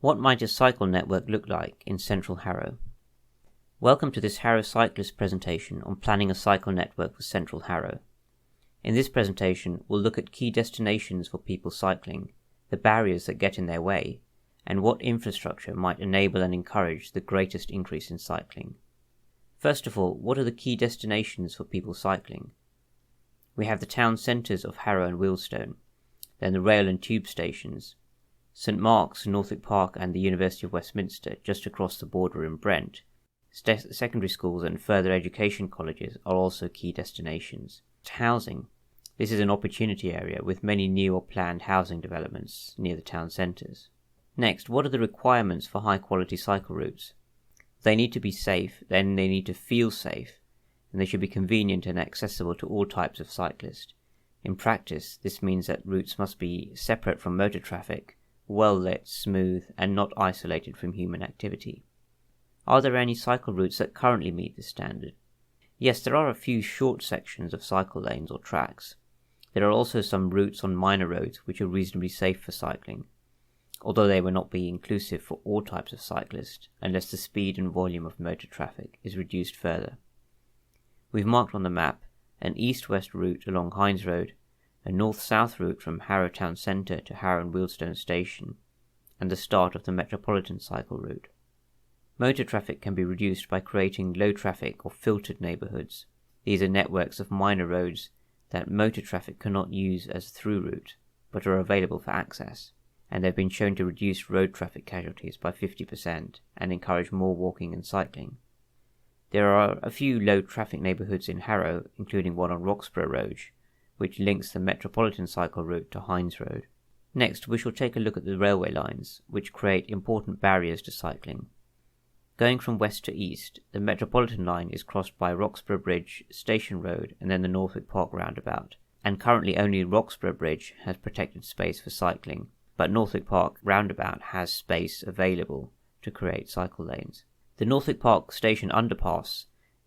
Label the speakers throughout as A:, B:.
A: What might a cycle network look like in central Harrow? Welcome to this Harrow Cyclists presentation on planning a cycle network for central Harrow. In this presentation, we'll look at key destinations for people cycling, the barriers that get in their way, and what infrastructure might enable and encourage the greatest increase in cycling. First of all, what are the key destinations for people cycling? We have the town centres of Harrow and Wealdstone, then the rail and tube stations, St Mark's, Northwick Park and the University of Westminster just across the border in Brent. Secondary schools and further education colleges are also key destinations. Housing. This is an opportunity area with many new or planned housing developments near the town centres. Next, what are the requirements for high quality cycle routes? They need to be safe, then they need to feel safe, and they should be convenient and accessible to all types of cyclists. In practice, this means that routes must be separate from motor traffic, well lit, smooth, and not isolated from human activity. Are there any cycle routes that currently meet this standard? Yes, there are a few short sections of cycle lanes or tracks. There are also some routes on minor roads which are reasonably safe for cycling, although they will not be inclusive for all types of cyclists unless the speed and volume of motor traffic is reduced further. We've marked on the map an east-west route along Hines Road, a north-south route from Harrow Town Centre to Harrow and Wealdstone Station, and the start of the Metropolitan Cycle Route. Motor traffic can be reduced by creating low-traffic or filtered neighbourhoods. These are networks of minor roads that motor traffic cannot use as a through route, but are available for access, and they've been shown to reduce road traffic casualties by 50% and encourage more walking and cycling. There are a few low-traffic neighbourhoods in Harrow, including one on Roxburgh Road, which links the Metropolitan Cycle Route to Hines Road. Next, we shall take a look at the railway lines, which create important barriers to cycling. Going from west to east, the Metropolitan line is crossed by Roxburgh Bridge, Station Road, and then the Northwick Park roundabout, and currently only Roxburgh Bridge has protected space for cycling, but Northwick Park roundabout has space available to create cycle lanes. The Northwick Park Station underpass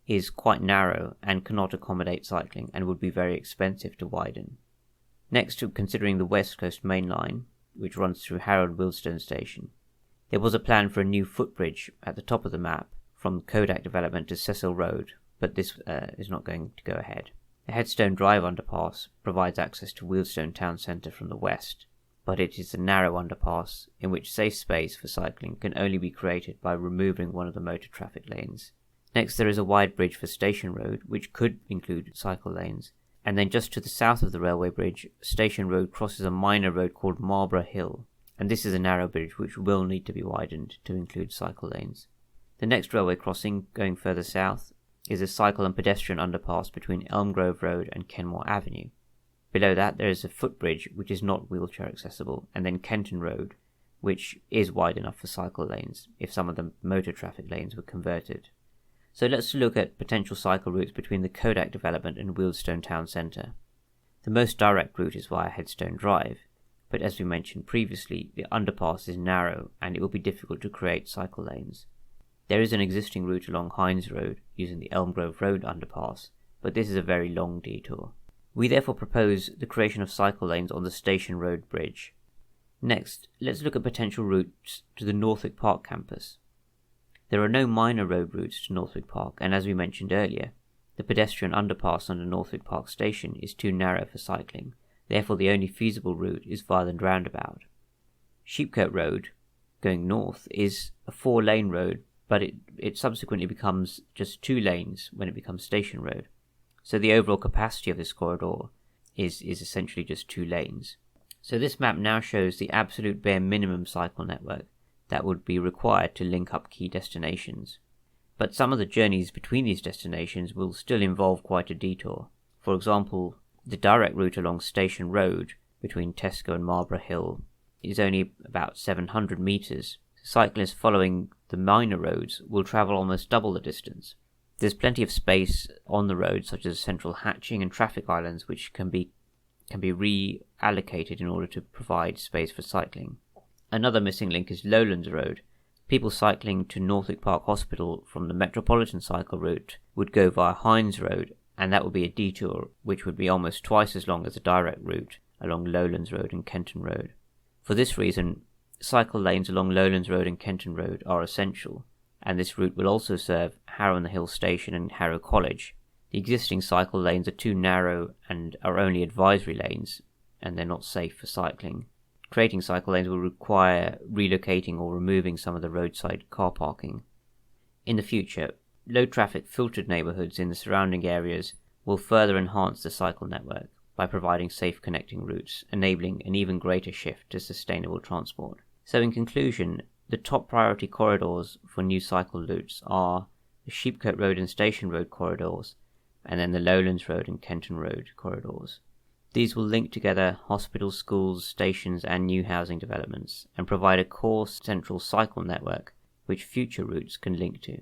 A: is quite narrow and cannot accommodate cycling and would be very expensive to widen. Next, considering the West Coast Main Line, which runs through Harrow and Wealdstone Station, there was a plan for a new footbridge at the top of the map from Kodak development to Cecil Road, but this is not going to go ahead. The Headstone Drive underpass provides access to Wealdstone Town Centre from the west, but it is a narrow underpass in which safe space for cycling can only be created by removing one of the motor traffic lanes. Next, there is a wide bridge for Station Road, which could include cycle lanes, and then just to the south of the railway bridge, Station Road crosses a minor road called Marlborough Hill, and this is a narrow bridge which will need to be widened to include cycle lanes. The next railway crossing, going further south, is a cycle and pedestrian underpass between Elm Grove Road and Kenmore Avenue. Below that there is a footbridge which is not wheelchair accessible, and then Kenton Road, which is wide enough for cycle lanes if some of the motor traffic lanes were converted. So let's look at potential cycle routes between the Kodak development and Wealdstone Town Centre. The most direct route is via Headstone Drive, but as we mentioned previously, the underpass is narrow and it will be difficult to create cycle lanes. There is an existing route along Hines Road using the Elm Grove Road underpass, but this is a very long detour. We therefore propose the creation of cycle lanes on the Station Road Bridge. Next, let's look at potential routes to the Northwick Park campus. There are no minor road routes to Northwick Park, and as we mentioned earlier, the pedestrian underpass under Northwick Park Station is too narrow for cycling, therefore the only feasible route is via the roundabout. Sheepcote Road, going north, is a 4-lane road, but it subsequently becomes just 2 lanes when it becomes Station Road. So the overall capacity of this corridor is essentially just 2 lanes. So this map now shows the absolute bare minimum cycle network that would be required to link up key destinations. But some of the journeys between these destinations will still involve quite a detour. For example, the direct route along Station Road between Tesco and Marlborough Hill is only about 700 metres. Cyclists following the minor roads will travel almost double the distance. There's plenty of space on the road, such as central hatching and traffic islands, which can be reallocated in order to provide space for cycling. Another missing link is Lowlands Road. People cycling to Northwick Park Hospital from the Metropolitan Cycle Route would go via Hines Road, and that would be a detour which would be almost twice as long as a direct route along Lowlands Road and Kenton Road. For this reason, cycle lanes along Lowlands Road and Kenton Road are essential, and this route will also serve Harrow on the Hill Station and Harrow College. The existing cycle lanes are too narrow and are only advisory lanes, and they're not safe for cycling. Creating cycle lanes will require relocating or removing some of the roadside car parking. In the future, low traffic filtered neighbourhoods in the surrounding areas will further enhance the cycle network by providing safe connecting routes, enabling an even greater shift to sustainable transport. So in conclusion, the top priority corridors for new cycle routes are the Sheepcote Road and Station Road corridors, and then the Lowlands Road and Kenton Road corridors. These will link together hospitals, schools, stations and new housing developments, and provide a core central cycle network which future routes can link to.